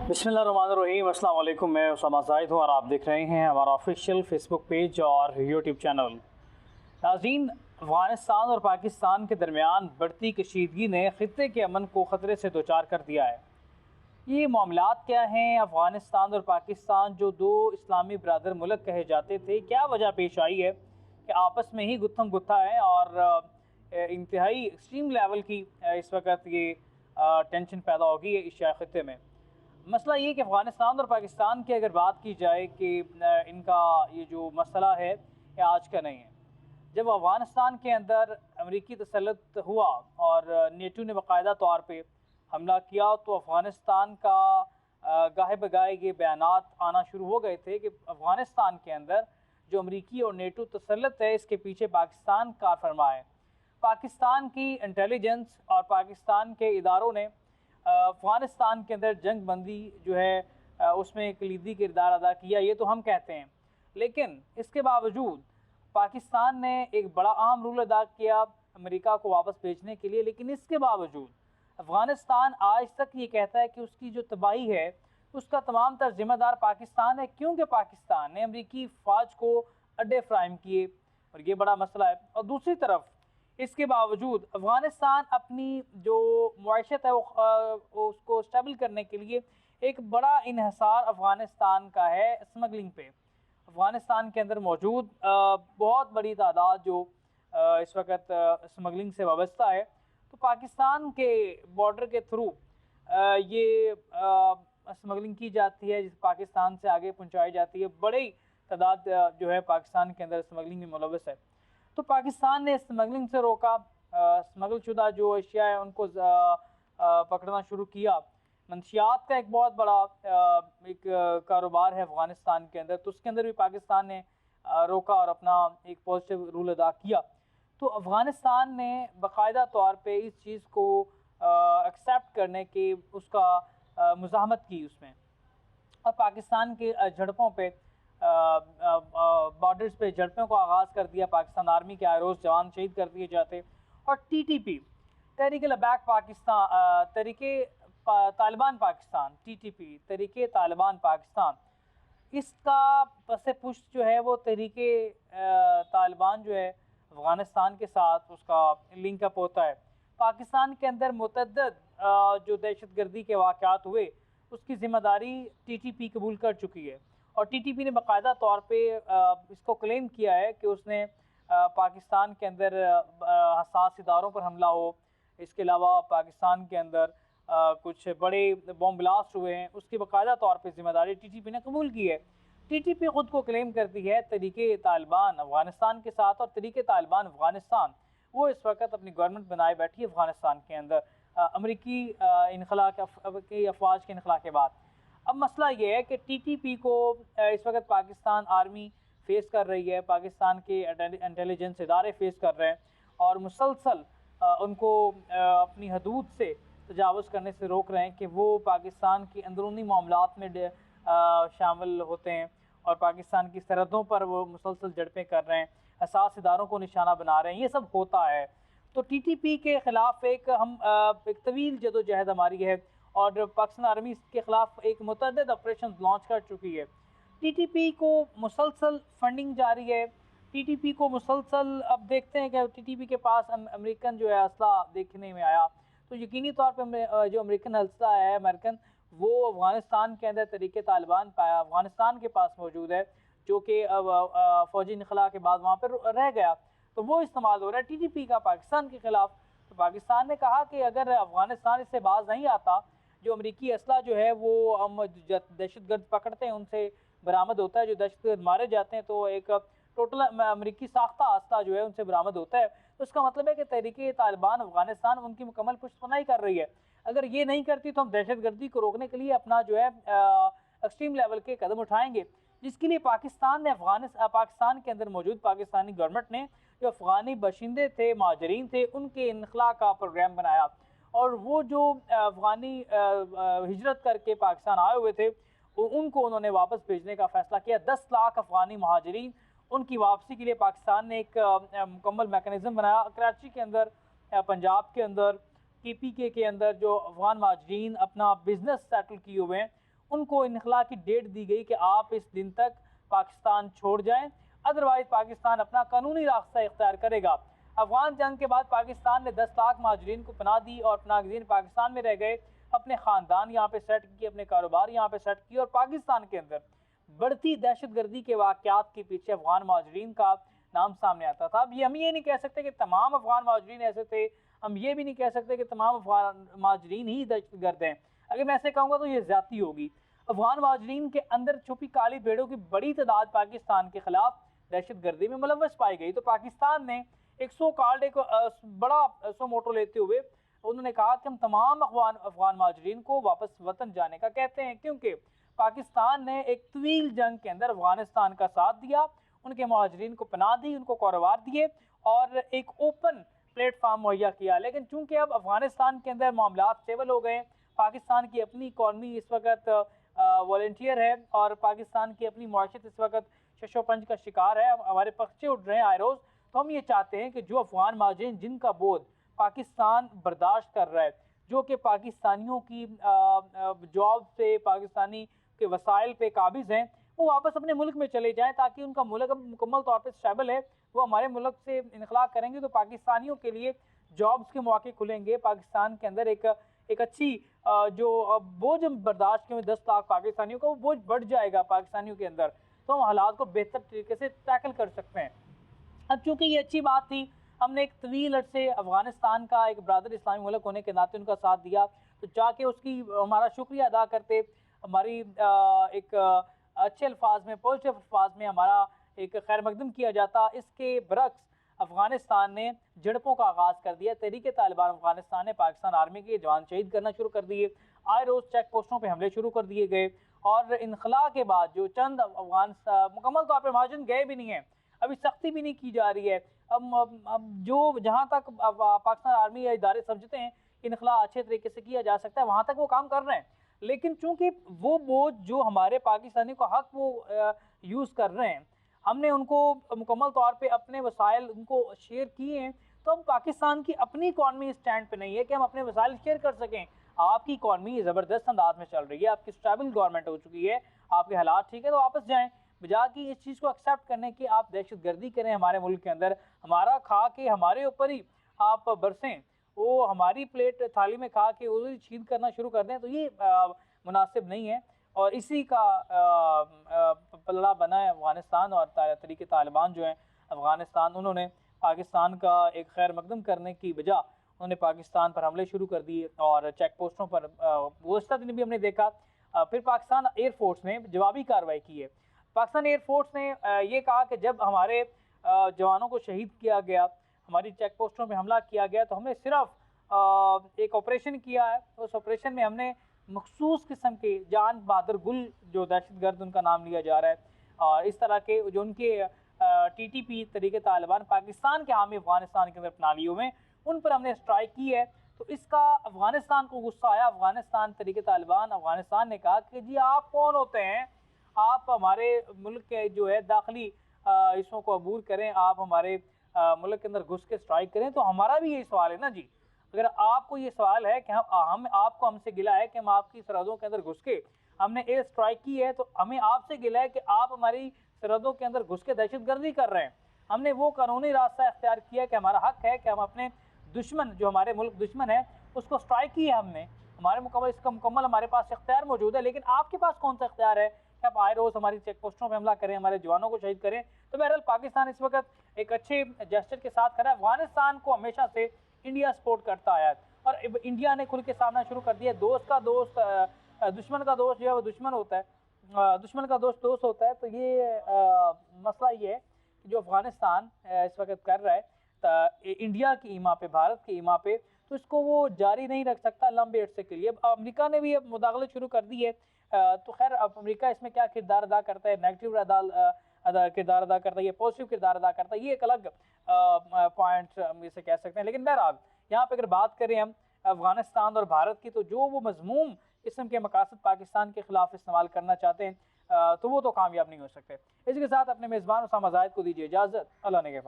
बिस्मिल्लाहिर्रहमानिर्रहीम, अस्सलाम वालेकुम। मैं उसामा ज़ाहिद हूँ और आप देख रहे हैं हमारा ऑफिशियल फेसबुक पेज और यूट्यूब चैनल। नाज़रीन, अफ़गानिस्तान और पाकिस्तान के दरमियान बढ़ती कशीदगी ने ख़ित्ते के अमन को ख़तरे से दोचार कर दिया है। ये मामलात क्या हैं? अफ़गानिस्तान और पाकिस्तान जो दो इस्लामी बरदर मुल्क कहे जाते थे, क्या वजह पेश आई है कि आपस में ही गुत्थम गुत्था है और इंतहाई एक्सट्रीम लेवल की इस वक्त ये टेंशन पैदा होगी है एशिया ख़ित्ते में। मसला ये कि अफ़गानिस्तान और पाकिस्तान की अगर बात की जाए कि इनका ये जो मसला है ये आज का नहीं है। जब अफ़गानिस्तान के अंदर अमरीकी तसल्लुत हुआ और नेटो ने बाकायदा तौर पे हमला किया तो अफ़गानिस्तान का गाहे बगाहे ये बयानात आना शुरू हो गए थे कि अफ़गानिस्तान के अंदर जो अमरीकी और नेटो तसल्लुत है इसके पीछे पाकिस्तान कार फरमा है। पाकिस्तान की इंटेलिजेंस और पाकिस्तान के इदारों ने अफ़गानिस्तान के अंदर जंग बंदी जो है उसमें कलीदी किरदार अदा किया, ये तो हम कहते हैं। लेकिन इसके बावजूद पाकिस्तान ने एक बड़ा अहम रोल अदा किया अमेरिका को वापस भेजने के लिए। लेकिन इसके बावजूद अफ़गानिस्तान आज तक ये कहता है कि उसकी जो तबाही है उसका तमाम तर ज़िम्मेदार पाकिस्तान है, क्योंकि पाकिस्तान ने अमरीकी फ़ौज को अड्डे फ्राहम किए और ये बड़ा मसला है। और दूसरी तरफ इसके बावजूद अफ़गानिस्तान अपनी जो मुआशत है वो उसको स्टेबल करने के लिए एक बड़ा इन्हिसार अफ़गानिस्तान का है स्मगलिंग पे। अफ़गानिस्तान के अंदर मौजूद बहुत बड़ी तादाद जो इस वक्त स्मगलिंग से वाबस्ता है, तो पाकिस्तान के बॉर्डर के थ्रू ये स्मगलिंग की जाती है, जिस पाकिस्तान से आगे पहुंचाई जाती है। बड़ी तादाद जो है पाकिस्तान के अंदर स्मगलिंग में मुलव्वस है। तो पाकिस्तान ने स्मगलिंग से रोका, स्मगल शुदा जो अशिया है उनको पकड़ना शुरू किया। मंशियात का एक बहुत बड़ा एक कारोबार है अफ़गानिस्तान के अंदर, तो उसके अंदर भी पाकिस्तान ने रोका और अपना एक पॉजिटिव रूल अदा किया। तो अफ़गानिस्तान ने बाकायदा तौर पे इस चीज़ को एक्सेप्ट करने की उसका मुज़ाहमत की उसमें, और पाकिस्तान के झड़पों पे बॉर्डर्स पे झड़पों का आगाज़ कर दिया। पाकिस्तान आर्मी के आए रोज़ जवान शहीद कर दिए जाते। और TTP तहरीक लबैक पाकिस्तान तरीके तालिबान पाकिस्तान TTP तरीके तालिबान पाकिस्तान, इसका पसे पुष्ट जो है वो तहरीके तालिबान जो है अफ़गानिस्तान के साथ उसका लिंकअप होता है। पाकिस्तान के अंदर मुतअद्दिद जो दहशतगर्दी के वाक़यात हुए उसकी ज़िम्मेदारी TTP कबूल कर चुकी है। और TTP ने बाकायदा तौर पे इसको क्लेम किया है कि उसने पाकिस्तान के अंदर हसास इदारों पर हमला हो, इसके अलावा पाकिस्तान के अंदर कुछ बड़े बम ब्लास्ट हुए हैं, उसकी बाकायदा तौर पे ज़िम्मेदारी TTP ने कबूल की है। TTP ख़ुद को क्लेम करती है तरीके तालिबान अफ़गानिस्तान के साथ, और तरीके तालिबान अफ़गानिस्तान वो इस वक्त अपनी गवर्नमेंट बनाए बैठी है अफ़गानिस्तान के अंदर अमरीकी इनखला के अफवाज के इनखला के बाद। अब मसला ये है कि TTP को इस वक्त पाकिस्तान आर्मी फेस कर रही है, पाकिस्तान के इंटेलिजेंस इदारे फेस कर रहे हैं और मुसलसल उनको अपनी हदूद से तजावुज़ करने से रोक रहे हैं कि वो पाकिस्तान के अंदरूनी मामलात में शामिल होते हैं और पाकिस्तान की सरहदों पर वो मुसलसल झड़पें कर रहे हैं, हसास इदारों को निशाना बना रहे हैं। ये सब होता है। तो TTP के ख़िलाफ़ एक तवील जदोजहद हमारी है और पाकिस्तान आर्मी के ख़िलाफ़ एक मुतअद्दिद ऑपरेशन लॉन्च कर चुकी है। TTP को मुसलसल फंडिंग जारी है। TTP को मुसलसल अब देखते हैं कि TTP के पास अमेरिकन जो है असला देखने में आया, तो यकीनी तौर पर जो अमेरिकन असला है अमेरिकन, वो अफ़गानिस्तान के अंदर तरीके तालिबान पाया अफ़गानिस्तान के पास मौजूद है, जो कि फ़ौजी इनखला के बाद वहाँ पर रह गया, तो वो इस्तेमाल हो रहा है TTP का पाकिस्तान के ख़िलाफ़। तो पाकिस्तान ने कहा कि अगर अफ़गानिस्तान इससे बाज नहीं आता, जो अमरीकी असला जो है वो हम दहशतगर्द पकड़ते हैं उनसे बरामद होता है, जो दहशतगर्द मारे जाते हैं तो एक टोटल अमरीकी साख्ता असला जो है उनसे बरामद होता है। तो इसका मतलब है कि तहरीके तालिबान अफ़गानिस्तान उनकी मुकम्मल पुष्टपनाही कर रही है। अगर ये नहीं करती तो हम दहशतगर्दी को रोकने के लिए अपना जो है एक्सट्रीम लेवल के कदम उठाएंगे, जिसके लिए पाकिस्तान ने पाकिस्तान के अंदर मौजूद पाकिस्तानी गवर्नमेंट ने जो अफ़गानी बशिंदे थे, महाजरीन थे, उनके इनखला का प्रोग्राम बनाया। और वो जो अफ़गानी हिजरत करके पाकिस्तान आए हुए थे उनको उन्होंने वापस भेजने का फ़ैसला किया। 10 लाख अफ़गानी महाजरीन, उनकी वापसी के लिए पाकिस्तान ने एक मुकम्मल मैकेनिज़्म बनाया। कराची के अंदर, पंजाब के अंदर, KPK के अंदर जो अफ़गान महाजरीन अपना बिज़नेस सेटल किए हुए हैं उनको इनखला की डेट दी गई कि आप इस दिन तक पाकिस्तान छोड़ जाएं, अदरवाइज पाकिस्तान अपना कानूनी रास्ता इख्तियार करेगा। अफगान जंग के बाद पाकिस्तान ने 10 लाख महाजरीन को पनाह दी और पनाहगजीन पाकिस्तान में रह गए, अपने ख़ानदान यहाँ पे सेट किए, अपने कारोबार यहाँ पे सेट किए और पाकिस्तान के अंदर बढ़ती दहशतगर्दी के वाक़यात के पीछे अफगान महाजरीन का नाम सामने आता था। अब ये हम ये नहीं कह सकते कि तमाम अफगान महाजरीन ऐसे थे, हम ये भी नहीं कह सकते कि तमाम अफगान महाजरीन ही दहशतगर्द हैं। अगर मैं ऐसे कहूँगा तो ये ज़्यादती होगी। अफगान महाजरीन के अंदर छुपी काली भेड़ों की बड़ी तादाद पाकिस्तान के खिलाफ दहशतगर्दी में मुलव्वस पाई गई। तो पाकिस्तान ने एक सो कॉल्ड एक बड़ा सो मोटो लेते हुए उन्होंने कहा कि हम तमाम अफगान महाजरीन को वापस वतन जाने का कहते हैं, क्योंकि पाकिस्तान ने एक तवील जंग के अंदर अफगानिस्तान का साथ दिया, उनके महाजरीन को पनाह दी, उनको कारोबार दिए और एक ओपन प्लेटफार्म मुहैया किया। लेकिन चूंकि अब अफगानिस्तान के अंदर मामला स्टेबल हो गए, पाकिस्तान की अपनी इकॉनमी इस वक्त वॉलंटियर है और पाकिस्तान की अपनी मुआशत इस वक्त शशोपंज का शिकार है, हमारे पक्षे उठ रहे हैं आए रोज़। तो हम ये चाहते हैं कि जो अफगान महाजरीन जिनका बोझ पाकिस्तान बर्दाश्त कर रहा है, जो कि पाकिस्तानियों की जॉब से, पाकिस्तानी के वसाइल पे काबिज हैं, वो वापस अपने मुल्क में चले जाएं ताकि उनका मुल्क अब मुकम्मल तौर पर स्टेबल है। वो हमारे मुल्क से इनखला करेंगे तो पाकिस्तानियों के लिए जॉब्स के मौके खुलेंगे, पाकिस्तान के अंदर एक अच्छी जो बोझ बर्दाश्त के 10 लाख पाकिस्तानियों का वो बोझ बढ़ जाएगा पाकिस्तानियों के अंदर, तो हम हालात को बेहतर तरीके से टैकल कर सकते हैं। अब चूँकि ये अच्छी बात थी, हमने एक तवील अर्से अफगानिस्तान का एक बरादर इस्लामी मुल्क होने के नाते उनका साथ दिया, तो जाके उसकी हमारा शुक्रिया अदा करते, हमारी एक अच्छे अल्फाज में, पॉजिटिव अल्फाज में हमारा एक खैर मकदम किया जाता। इसके बरक्स अफगानिस्तान ने झड़पों का आगाज़ कर दिया। तहरीक तालिबान अफगानिस्तान ने पाकिस्तान आर्मी के जवान शहीद करना शुरू कर दिए, आए रोज़ चेक पोस्टों पर हमले शुरू कर दिए गए और इनखला के बाद जो चंद अफगान मुकम्मल तौर पर महाजन गए भी नहीं हैं, अभी सख्ती भी नहीं की जा रही है। अब जो जहाँ तक पाकिस्तान आर्मी या इदारे समझते हैं इनखला अच्छे तरीके से किया जा सकता है, वहाँ तक वो काम कर रहे हैं। लेकिन चूंकि वो बोझ जो हमारे पाकिस्तानी का हक वो यूज़ कर रहे हैं, हमने उनको मुकम्मल तौर पे अपने वसाइल उनको शेयर किए हैं, तो अब पाकिस्तान की अपनी इकॉनमी स्टैंड पे नहीं है कि हम अपने वसाइल शेयर कर सकें। आपकी इकॉनमी ज़बरदस्त अंदाज में चल रही है, आपकी स्टेबल गवर्नमेंट हो चुकी है, आपके हालात ठीक है, तो वापस जाएँ, बजा कि इस चीज़ को एक्सेप्ट करने की आप दहशतगर्दी करें हमारे मुल्क के अंदर, हमारा खा के हमारे ऊपर ही आप बरसें, वो हमारी प्लेट थाली में खा के वो छीन करना शुरू कर दें, तो ये मुनासिब नहीं है। और इसी का पलड़ा बना है अफ़गानिस्तान और तहरीक तालिबान जो है अफ़गानिस्तान, उन्होंने पाकिस्तान का एक खैर मकदम करने की बजाय उन्होंने पाकिस्तान पर हमले शुरू कर दिए और चेक पोस्टों पर गुज़श्ता दिन भी हमने देखा। फिर पाकिस्तान एयरफोर्स ने जवाबी कार्रवाई की है। पाकिस्तान एयरफोर्स ने ये कहा कि जब हमारे जवानों को शहीद किया गया, हमारी चेक पोस्टों पे हमला किया गया, तो हमने सिर्फ एक ऑपरेशन किया है। उस ऑपरेशन में हमने मखसूस किस्म के जान बहादुर गुल जो दहशतगर्द उनका नाम लिया जा रहा है और इस तरह के जो उनके TTP तरीके तालिबान पाकिस्तान के हामी अफगानिस्तान के अंदर अपना लिए हुए, उन पर हमने स्ट्राइक की है। तो इसका अफगानिस्तान को गुस्सा आया। अफगानिस्तान तरीके तालिबान अफगानिस्तान ने कहा कि जी आप कौन होते हैं, आप हमारे मुल्क के जो है दाखिली हिस्सों को अबूर करें, आप हमारे मुल्क के अंदर घुस के स्ट्राइक करें। तो हमारा भी यही सवाल है ना जी, अगर आपको ये सवाल है कि हम आपको हमसे गिला है कि हम आपकी सरहदों के अंदर घुस के हमने एयर स्ट्राइक की है, तो हमें आपसे गिला है कि आप हमारी सरहदों के अंदर घुस के दहशतगर्दी कर रहे हैं। हमने वो कानूनी रास्ता इख्तियार किया कि हमारा हक है कि हम अपने दुश्मन जो हमारे मुल्क दुश्मन है उसको स्ट्राइक किया हमने, हमारे मुकम्मल इसका मुकम्मल हमारे पास इख्तियार मौजूद है। लेकिन आपके पास कौन सा इख्तियार है कि आप आए रोज़ हमारी चेक पोस्टों पर हमला करें, हमारे जवानों को शहीद करें। तो बहरहाल पाकिस्तान इस वक्त एक अच्छे जेस्चर के साथ खड़ा है। अफगानिस्तान को हमेशा से इंडिया सपोर्ट करता आया है और इंडिया ने खुल के सामना शुरू कर दिया। दोस्त का दोस्त दुश्मन का दोस्त जो है वो दुश्मन होता है, दुश्मन का दोस्त दोस्त होता है। तो ये मसला ये है कि जो अफगानिस्तान इस वक्त कर रहा है इंडिया की ईमा पे, भारत की ईमा पे, तो इसको वो जारी नहीं रख सकता लंबे अरसे के लिए। अब अमेरिका ने भी अब मुदाखलत शुरू कर दी है। तो खैर अब अमेरिका इसमें क्या किरदार अदा करता है, नेगेटिव किरदार अदा करता है, ये पॉजिटिव किरदार अदा करता है, ये एक अलग पॉइंट हम इसे कह सकते हैं। लेकिन बहरहाल यहाँ पे अगर बात करें हम अफगानिस्तान और भारत की, तो जो वो मजमूम किस्म के मकासद पाकिस्तान के खिलाफ इस्तेमाल करना चाहते हैं तो वो तो कामयाब नहीं हो सकते। इसी के साथ अपने मेज़बान उसामा ज़ाहिद को दीजिए इजाज़त। अल्लाह ने के